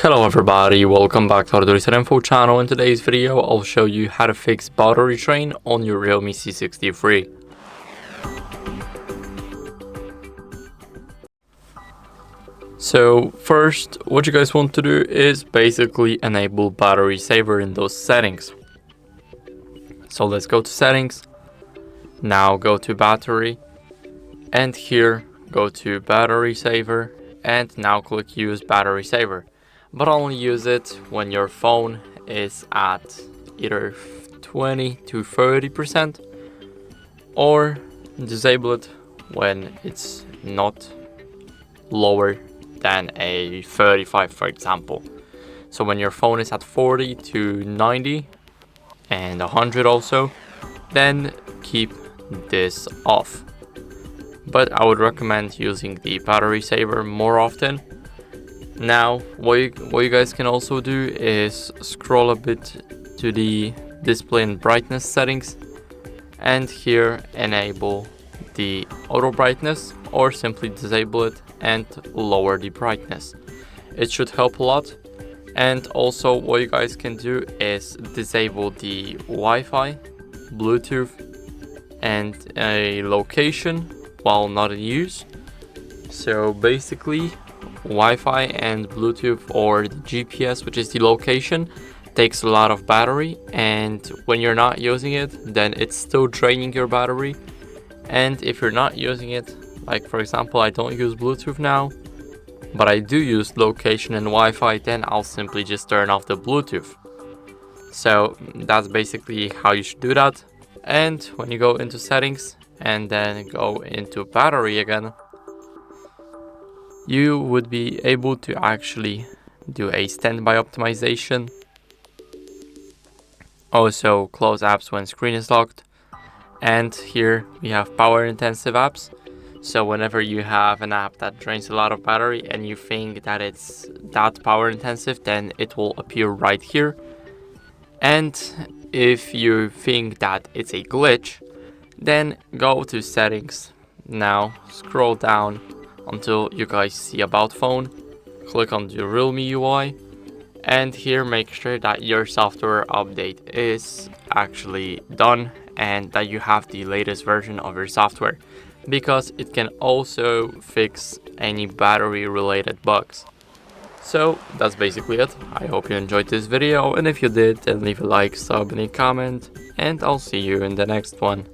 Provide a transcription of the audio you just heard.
Hello everybody, welcome back to HardReset.Info channel. In today's video, I'll show you how to fix battery drain on your REALME C63. So first, what you guys want to do is basically enable battery saver in those settings. So let's go to settings, now go to battery, and here go to battery saver, and now click use battery saver. But only use it when your phone is at either 20 to 30%, or disable it when it's not lower than a 35, for example. So when your phone is at 40 to 90 and 100 also, then keep this off. But I would recommend using the battery saver more often. Now, what you guys can also do is scroll a bit to the display and brightness settings, and here enable the auto brightness, or simply disable it and lower the brightness. It should help a lot. And also what you guys can do is disable the Wi-Fi, Bluetooth, and a location while not in use. So basically, Wi-Fi and Bluetooth, or the GPS, which is the location, takes a lot of battery, and when you're not using it, then it's still draining your battery. And if you're not using it, like for example, I don't use Bluetooth now, but I do use location and Wi-Fi, then I'll simply just turn off the Bluetooth. So that's basically how you should do that. And when you go into settings and then go into battery again, you would be able to actually do a standby optimization. Also close apps when screen is locked. And here we have power intensive apps. So whenever you have an app that drains a lot of battery and you think that it's that power intensive, then it will appear right here. And if you think that it's a glitch, then go to settings. Now scroll down until you guys see about phone, click on the REALME UI, and here make sure that your software update is actually done and that you have the latest version of your software, because it can also fix any battery related bugs. So that's basically it. I hope you enjoyed this video, and if you did, then leave a like, sub, and a comment, and I'll see you in the next one.